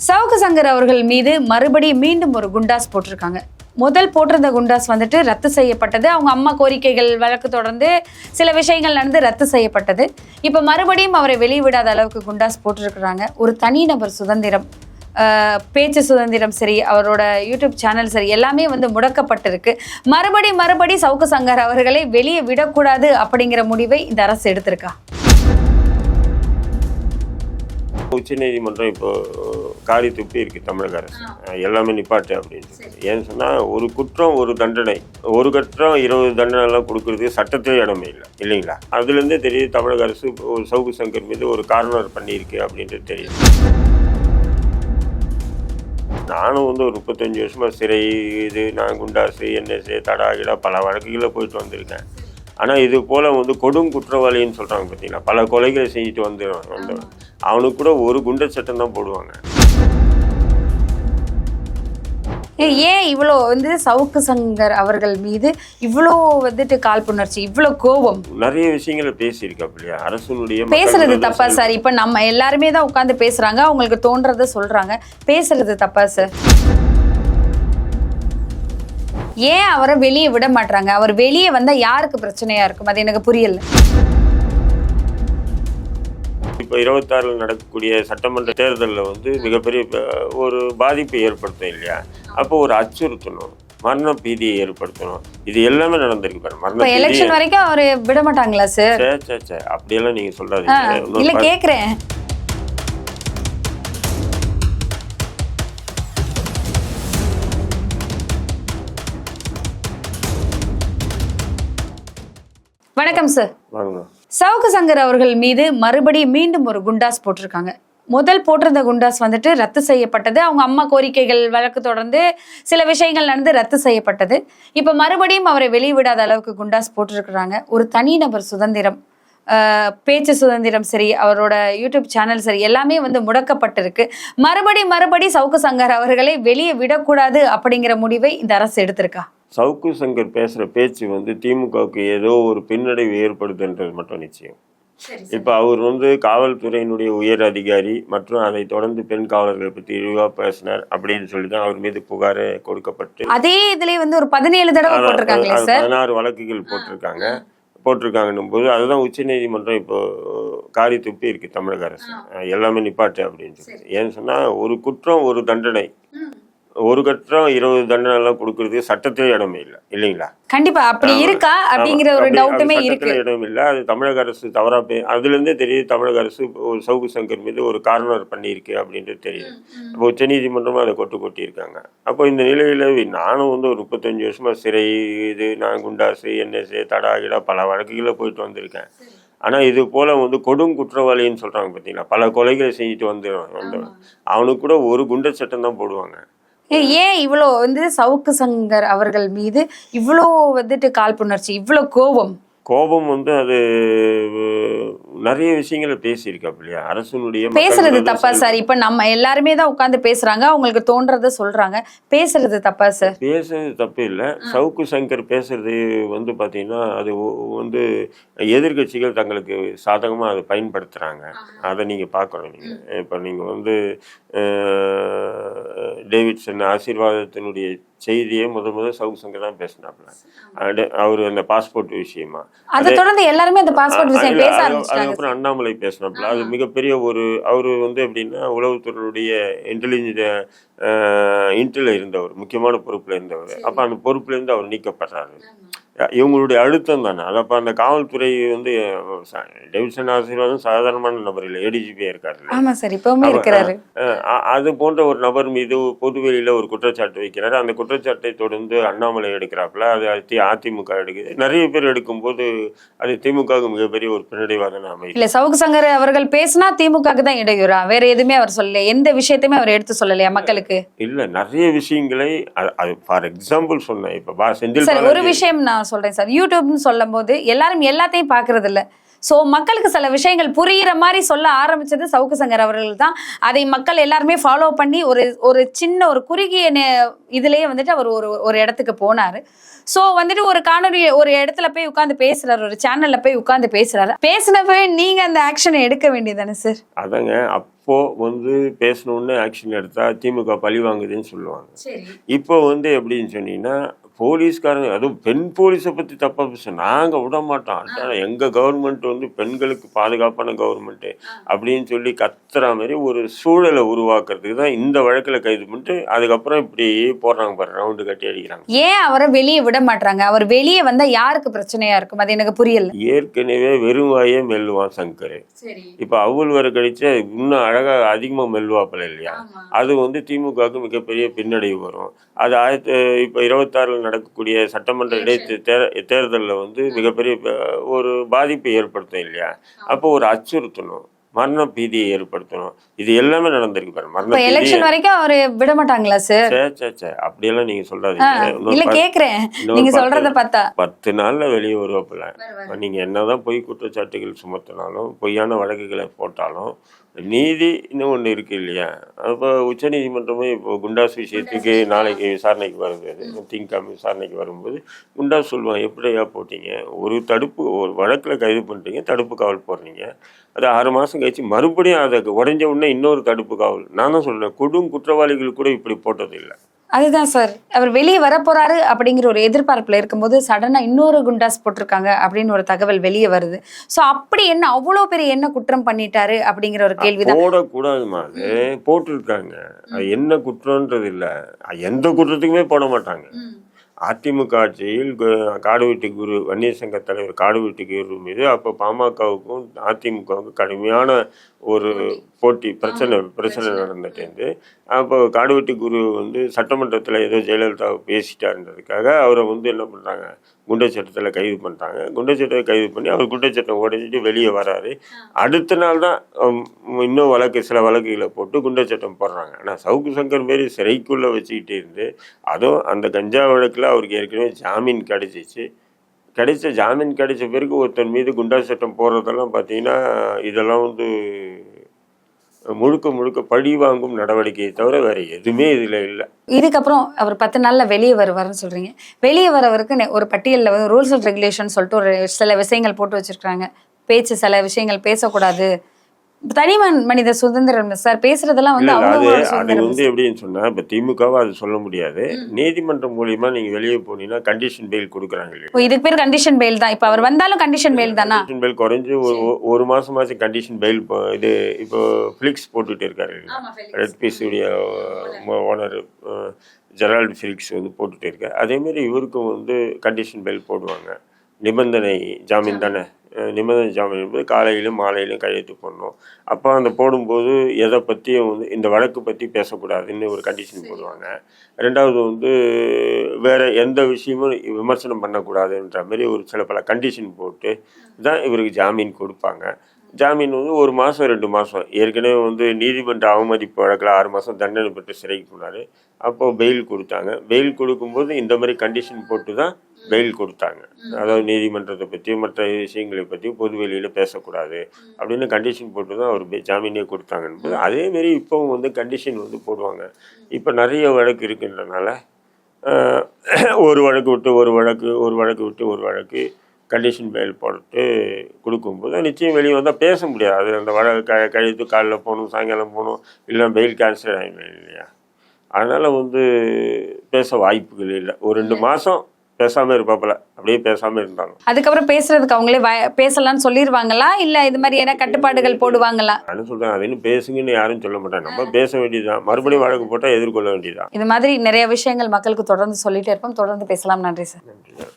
சவுக்கு சங்கர் அவர்கள் மீது மீண்டும் ஒரு குண்டாஸ் போட்டிருக்காங்க. முதல் போட்டிருந்த குண்டாஸ் வந்துட்டு ரத்து செய்யப்பட்டது. அவங்க அம்மா கோரிக்கைகள் வழக்கு தொடர்ந்து சில விஷயங்கள் நடந்து ரத்து செய்யப்பட்டது. இப்ப மறுபடியும் அவரை வெளிவிடாத அளவுக்கு குண்டாஸ் போட்டிருக்கிறாங்க. ஒரு தனிநபர் சுதந்திரம், பேச்சு சுதந்திரம் சரி, அவரோட யூடியூப் சேனல் சரி, எல்லாமே முடக்கப்பட்டிருக்கு. மறுபடி சவுக்கு சங்கர் அவர்களை வெளியே விடக்கூடாது அப்படிங்கிற முடிவை இந்த அரசு எடுத்திருக்கா? உச்ச நீதிமன்றம் இப்போ காரி துப்பி இருக்கு தமிழக அரசு, எல்லாமே நிப்பாட்டு அப்படின்னு. ஏன்னு சொன்னா ஒரு குற்றம் ஒரு தண்டனை, ஒரு குற்றம் 20 தண்டனை எல்லாம் கொடுக்கறது சட்டத்திலே இடமே இல்லை இல்லைங்களா? அதுல இருந்தே தெரியுது தமிழக அரசு ஒரு சவுக்கு சங்கர் மீது ஒரு கார்னர் பண்ணியிருக்கு அப்படின்றது தெரியுது. நானும் ஒரு 35 வருஷமா சிறை, நான் குண்டாசு, என்எஸ்ஏ, தடாகிடா பல வழக்குகளை போயிட்டு வந்திருக்கேன். ஆனால் இது போல் கொடும் குற்றவாளின்னு சொல்கிறாங்க பார்த்தீங்களா, பல கொலைகளை செஞ்சுட்டு வந்தவன் அவனுக்கு கூட ஒரு குண்டர் சட்டம் தான் போடுவாங்க. ஏன் இவ்வளோ சவுக்கு சங்கர் அவர்கள் மீது இவ்வளோ காழ்ப்புணர்ச்சி, இவ்வளோ கோபம்? நிறைய விஷயங்களை பேசியிருக்கா இல்லையா அரசுடைய. பேசுறது தப்பா சார்? இப்போ நம்ம எல்லாருமே தான் உட்காந்து பேசுறாங்க, அவங்களுக்கு தோன்றதை சொல்றாங்க. பேசுறது தப்பா சார்? ஏன் அவரை வெளியே விட மாட்டாங்க? அவர் வெளியே வந்தா யாருக்கு பிரச்சனையா இருக்கும்? அது எனக்கு புரியல. இப்போ 26 நடக்கக்கூடிய சட்டமன்ற தேர்தலில் மிகப்பெரிய ஒரு பாதிப்பை ஏற்படுத்தும் இல்லையா? அப்போ ஒரு அச்சுறுத்தணும், மரண பீதியை ஏற்படுத்தணும். இது எல்லாமே நடந்திருக்கு பாரு. மரண எலெக்ஷன் வரைக்கும் அவரு விட மாட்டாங்களா சார்? அப்படியெல்லாம் நீங்க சொல்லாதீங்க. இல்ல கேக்குறேன். வணக்கம் சார். சவுக்கு சங்கர் அவர்கள் மீது மீண்டும் ஒரு குண்டாஸ் போட்டிருக்காங்க. முதல் போட்டிருந்த குண்டாஸ் ரத்து செய்யப்பட்டது. அவங்க அம்மா கோரிக்கைகள் வழக்கு தொடர்ந்து சில விஷயங்கள் நடந்து ரத்து செய்யப்பட்டது. இப்ப மறுபடியும் அவரை வெளிவிடாத அளவுக்கு குண்டாஸ் போட்டிருக்கிறாங்க. ஒரு தனிநபர் சுதந்திரம், பேச்சு சுதந்திரம் சரி, அவரோட யூடியூப் சேனல் சரி, எல்லாமே முடக்கப்பட்டிருக்கு. மறுபடி சவுக்கு சங்கர் அவர்களை வெளியே விடக்கூடாது அப்படிங்கிற முடிவை இந்த அரசு எடுத்திருக்கா? சவுக்கு சங்கர் பேசுற பேச்சு திமுகவுக்கு ஏதோ ஒரு பின்னடைவு ஏற்படுத்துன்றது மட்டும் நிச்சயம். இப்ப அவர் காவல்துறையினுடைய உயர் அதிகாரி மற்றும் அதை தொடர்ந்து பெண் காவலர்களை பத்தி இழிவா பேசினார் அப்படின்னு சொல்லிதான் அவர் மீது புகார் கொடுக்கப்பட்டு அதே இதுலயே ஒரு 17 தடவை போட்டிருக்காங்க. 16 வழக்குகள் போட்டிருக்காங்கன்னும் போது அதுதான் உச்ச நீதிமன்றம் இப்போ காரி துப்பி இருக்கு தமிழக அரசு, எல்லாமே நிப்பாட்டு அப்படின்னு. ஏன்னு சொன்னா ஒரு குற்றம் ஒரு தண்டனை, ஒரு குற்றம் 20 தண்டனை எல்லாம் கொடுக்கறது சட்டத்திலே இடமே இல்லை இல்லைங்களா? கண்டிப்பா அப்படி இருக்கா அப்படிங்கிற ஒரு டவுட்டுமே இருக்கு. இடம் இல்லை. அது தமிழக அரசு தவறா அதுல இருந்தே தெரியுது தமிழக அரசு ஒரு சவுக்கு சங்கர் மீது ஒரு கார்னர் பண்ணியிருக்கு அப்படின்றது தெரியுது. அப்போ உச்ச நீதிமன்றமும் அதை கொட்டி இருக்காங்க. அப்போ இந்த நிலையில நானும் ஒரு 35 வருஷமா சிறை, நான் குண்டாசு, என்எஸ்ஏ, தடாகிடா பல வழக்குகளை போயிட்டு வந்திருக்கேன். ஆனா இது போல கொடும் குற்றவாளின்னு சொல்றாங்க பார்த்தீங்களா, பல கொலைகளை செஞ்சுட்டு வந்தவன் அவனுக்கு கூட ஒரு குண்டர் சட்டம் தான் போடுவாங்க. ஏன் இவ்வளோ சவுக்கு சங்கர் அவர்கள் மீது இவ்வளோ காழ்ப்புணர்ச்சி, இவ்வளோ கோபம்? அது நிறைய விஷயங்களை பேசியிருக்கா இல்லையா அரசுடைய. பேசுறது தப்பா சார்? இப்ப நம்ம எல்லாருமே தான் உட்காந்து பேசுறாங்க, அவங்களுக்கு தோன்றதை சொல்றாங்க. பேசுறது தப்பா சார்? பேசுறது தப்பு இல்லை. சவுக்கு சங்கர் பேசுறது பாத்தீங்கன்னா அது எதிர்கட்சிகள் தங்களுக்கு சாதகமா அதை பயன்படுத்துறாங்க. அதை நீங்க பார்க்கணும். நீங்க இப்ப நீங்க டேவிட்சன் ஆசீர்வாதத்தினுடைய செய்தியை முதல் சவுக்கு சங்கர் தான் பேசினாப்ல. அவரு அந்த பாஸ்போர்ட் விஷயமா, அதை தொடர்ந்து எல்லாருமே அந்த பாஸ்போர்ட் விஷயம் பேச ஆரம்பிச்சாங்க. அதுக்கப்புறம் அண்ணாமலை பேசினாப்ல. அது மிகப்பெரிய ஒரு அவரு எப்படின்னா உளவுத்துறையுடைய இன்டெல் இருந்தவர், முக்கியமான பொறுப்புல இருந்தவர். அப்ப அந்த பொறுப்புல இருந்து அவர் நீக்கப்படுறாரு. இவங்களுடைய அழுத்தம் தானே அது. அப்ப அந்த காவல்துறை டேவிட்சன் ஆசீர்வாதம் சாதாரணமான நபர் இல்லை, ஏடிஜிபியா இருக்காரு. அது போன்ற ஒரு நபர் மீது பொதுவெளியில ஒரு குற்றச்சாட்டு வைக்கிறாரு. அந்த குற்றச்சாட்டை தொடர்ந்து அண்ணாமலை எடுக்கிறாப்புல. அது அதிமுக எடுக்குது. நிறைய பேர் எடுக்கும் போது அது திமுகவுக்கு மிகப்பெரிய ஒரு பின்னடைவாக அமையும். இல்ல சவுக்கு சங்கர் அவர்கள் பேசினா திமுகவுக்கு தான் இடையூறா? வேற எதுவுமே அவர் சொல்லல, எந்த விஷயத்தையுமே அவர் எடுத்து சொல்லலையா மக்களுக்கு? இல்ல நிறைய விஷயங்களை ஃபார் எக்ஸாம்பிள் சொன்னேன். இப்ப செந்தில் ஒரு விஷயம் நான் சொல்றேன் சார், யூடியூப்னு சொல்லும் போது எல்லாரும் எல்லாத்தையும் பாக்குறது இல்ல. சோ மக்களுக்கு சில விஷயங்கள் புரியுற மாதிரி சொல்ல ஆரம்பிச்சது சவுக்கு சங்கர் அவர்கள் தான். அதை மக்கள் எல்லாருமே ஃபாலோ பண்ணி ஒரு சின்ன ஒரு குறுகிய இதுலயே அவர் ஒரு இடத்துக்கு போனாரு. சோ ஒரு காணொலி ஒரு இடத்துல போய் உட்கார்ந்து பேசுறாரு, ஒரு சேனல்ல போய் உட்கார்ந்து பேசுறாரு. பேசினப்ப நீங்க அந்த ஆக்ஷனை எடுக்க வேண்டியதானே சார்? அதாங்க அப்போ வந்து பேசணுன்னு ஆக்ஷன் எடுத்தா திமுக பழி வாங்குதுன்னு சொல்லுவாங்க. இப்போ வந்து எப்படின்னு சொன்னீங்கன்னா போலீஸ்காரங்க, அதுவும் பெண் போலீஸை பற்றி தப்பாக பேச நாங்கள் விட மாட்டோம், அதான் எங்கள் கவர்மெண்ட் வந்து பெண்களுக்கு பாதுகாப்பான கவர்மெண்ட்டு அப்படின்னு சொல்லி கத்துற மாதிரி ஒரு சூழலை உருவாக்குறதுக்கு தான் இந்த வழக்கில் கைது பண்ணிட்டு அதுக்கப்புறம் இப்படி போடுறாங்க பாரு, ரவுண்டு கட்டி அடிக்கிறாங்க. ஏன் அவரை வெளியே விட மாட்டாங்க? அவர் வெளியே வந்தா யாருக்கு பிரச்சனையா இருக்கும்? அது எனக்கு புரியல. ஏற்கனவே வெறும் வாயே மெல்லுவான் சங்கர். இப்போ அவுள் வர கழிச்சு இன்னும் அழகாக அதிகமாக மெல்லுவாப்பில் இல்லையா? அது வந்து திமுகவுக்கு மிகப்பெரிய பின்னடைவு வரும். அது இப்போ 26 நடக்கக்கூடிய சட்டமன்ற தேர்தலில் வந்து மிகப்பெரிய ஒரு பாதிப்பை ஏற்படுத்தும் இல்லையா? அப்போ ஒரு அச்சுறுத்தணும், மரண பீதியை ஏற்படுத்தணும். இது எல்லாமே நடந்திருக்கு பாரு. மரண எலெக்ஷன் வரைக்கும் அவரு விட மாட்டாங்களா சார்? அப்படியெல்லாம் நீங்க சொல்லாதீங்க. இல்ல கேக்குறேன், நீங்க சொல்றத பார்த்தா 10 நாள்ல வெளியே வருவாப்புல. நீங்க என்னதான் பொய் குற்றச்சாட்டுகள் சுமத்தினாலும் பொய்யான வழக்குகளை போட்டாலும் நீதி இன்னும் ஒன்று இருக்கு இல்லையா? அப்போ உச்சநீதிமன்றமும் இப்போ குண்டாஸ் விஷயத்துக்கு நாளைக்கு விசாரணைக்கு வருது, திங்காம விசாரணைக்கு வரும்போது குண்டாஸ் சொல்லுவாங்க, எப்படியா போட்டீங்க, ஒரு வழக்கில் கைது பண்ணிட்டீங்க, தடுப்பு காவல் போடுறீங்க, அது 6 மாதம் கழிச்சு மறுபடியும் அதை உடைஞ்ச உடனே இன்னொரு தடுப்பு காவல். நான் தான் சொல்றேன், கொடும் குற்றவாளிகள் கூட இப்படி போட்டது இல்லை. அதுதான் சார், அவர் வெளியே வரப்போறாரு அப்படிங்கிற ஒரு எதிர்பார்ப்புல இருக்கும்போது சடனா இன்னொரு குண்டாஸ் போட்டிருக்காங்க அப்படின்னு ஒரு தகவல் வெளியே வருது. சோ அப்படி என்ன அவ்வளவு பெரிய என்ன குற்றம் பண்ணிட்டாரு அப்படிங்கிற ஒரு கேள்விதான். போடக்கூடாதுமா, போட்டிருக்காங்க, என்ன குற்றம்ன்றது இல்ல, எந்த குற்றத்துக்குமே போட மாட்டாங்க. அதிமுக ஆட்சியில் காடுவெட்டி குரு வன்னியர் சங்க தலைவர் காடுவெட்டி குரு மீது அப்போ பாமகவுக்கும் அதிமுகவுக்கும் கடுமையான ஒரு போட்டி பிரச்சனை நடந்துட்டு, அப்போ காடுவெட்டி குரு வந்து சட்டமன்றத்தில் ஏதோ ஜெயலலிதாவை பேசிட்டாருன்றதுக்காக அவரை வந்து என்ன பண்ணுறாங்க, குண்டச்சட்டத்தில் கைது பண்ணுறாங்க. குண்டச்சட்டத்தை கைது பண்ணி அவர் குண்டச்சட்டம் உடைச்சிட்டு வெளியே வராரு. அடுத்த நாள் தான் இன்னும் சில வழக்குகளை போட்டு குண்டச்சட்டம் போடுறாங்க. ஆனால் சவுக்கு சங்கர் மாரி சிறைக்குள்ளே வச்சுக்கிட்டு இருந்து, அதுவும் அந்த கஞ்சா வழக்கில் அவருக்கு ஏற்கனவே ஜாமீன் ஜாமீன் கிடைச்ச பிறகு ஒருத்தர் மீது குண்டா சட்டம் போடுறதெல்லாம் பார்த்தீங்கன்னா இதெல்லாம் வந்து முழுக்க பழி வாங்கும் நடவடிக்கையை தவிர வேற எதுவுமே இதுல இல்லை. இதுக்கப்புறம் அவர் 10 நாள்ல வெளியே வருவாருன்னு சொல்றீங்க. வெளியே வரவருக்கு ஒரு பட்டியலில் வந்து ரூல்ஸ் அண்ட் ரெகுலேஷன் சொல்லிட்டு ஒரு சில விஷயங்கள் போட்டு வச்சிருக்காங்க. சில விஷயங்கள் பேசக்கூடாது, தனி மனித சுதந்திரம் சார், பேசுறதெல்லாம் வந்து அது வந்து எப்படின்னு சொன்னா இப்ப திமுகவா அது சொல்ல முடியாது. நீதிமன்றம் மூலியமா நீங்க வெளியே போனீங்கன்னா கண்டிஷன் பெயில் கொடுக்குறாங்க இல்லையா? இதுக்கு பேர் கண்டிஷன் பெயில் தான். இப்ப அவர் வந்தாலும் கண்டிஷன் பெயில் தானா? கண்டிஷன் பெயில் குறைஞ்சு ஒரு மாசமாச்சு கண்டிஷன் பெயில். இது இப்போ ஃபிளிக்ஸ் போட்டுட்டு இருக்காரு, ரெட் பீஸ் உடைய ஓனர் ஜெரால்டு ஃபிளிக்ஸ் வந்து போட்டுட்டு இருக்காரு. அதே மாதிரி இவருக்கும் வந்து கண்டிஷன் பெயில் போடுவாங்க. நிபந்தனை ஜாமீன் தானே, நிபந்தனை ஜாமீன் என்பது காலையிலும் மாலையிலும் கையெழுத்து போடணும். அப்போ அந்த போடும்போது எதை பற்றியும் வந்து இந்த வழக்கு பற்றி பேசக்கூடாதுன்னு ஒரு கண்டிஷன் போடுவாங்க. ரெண்டாவது வந்து வேறு எந்த விஷயமும் விமர்சனம் பண்ணக்கூடாதுன்ற மாதிரி சில பல கண்டிஷன் போட்டு தான் இவருக்கு ஜாமீன் கொடுப்பாங்க. ஜாமீன் வந்து 1 மாதம் 2 மாதம், ஏற்கனவே வந்து நீதிமன்ற அவமதிப்பு வழக்கில் 6 மாதம் தண்டனை பெற்று சிறைக்கு போனார். அப்போது பெயில் கொடுத்தாங்க. பெயில் கொடுக்கும்போது இந்த மாதிரி கண்டிஷன் போட்டு தான் பெயில் கொடுத்தாங்க. அதாவது நீதிமன்றத்தை பற்றியும் மற்ற விஷயங்களை பற்றியும் பொது வெளியில் பேசக்கூடாது அப்படின்னு கண்டிஷன் போட்டு தான் அவர் ஜாமீனே கொடுத்தாங்கன்னு. அதேமாரி இப்போவும் வந்து கண்டிஷன் வந்து போடுவாங்க. இப்போ நிறைய வழக்கு இருக்கின்றனால ஒரு வழக்கு விட்டு ஒரு வழக்கு கண்டிஷன் பெயில் போட்டு கொடுக்கும்போது நிச்சயம் வெளியே வந்தால் பேச முடியாது. அந்த வழக்கு கழித்து காலைல போகணும், சாயங்காலம் போகணும், இல்லைன்னா பெயில் கேன்சல் ஆகிடும் இல்லையா? அதனால் வந்து பேச வாய்ப்புகள் இல்லை. ஒரு 2 மாதம் பேசாம இருப்பாப்புல, அப்படியே பேசாம இருந்தாங்க. அதுக்கப்புறம் பேசுறதுக்கு அவங்களே பேசலாம்னு சொல்லிடுவாங்களா, இல்ல இது மாதிரி என்ன கட்டுப்பாடுகள் போடுவாங்களா? நான் சொல்றேன், அது இன்னும் பேசுங்கன்னு யாரும் சொல்ல மாட்டாங்க. நம்ம பேச வேண்டியதுதான், மறுபடியும் வழக்கு போட்டா எதிர்கொள்ள வேண்டியதுதான். இது மாதிரி நிறைய விஷயங்கள் மக்களுக்கு தொடர்ந்து சொல்லிட்டே இருப்போம். தொடர்ந்து பேசலாம். நன்றி சார். நன்றி.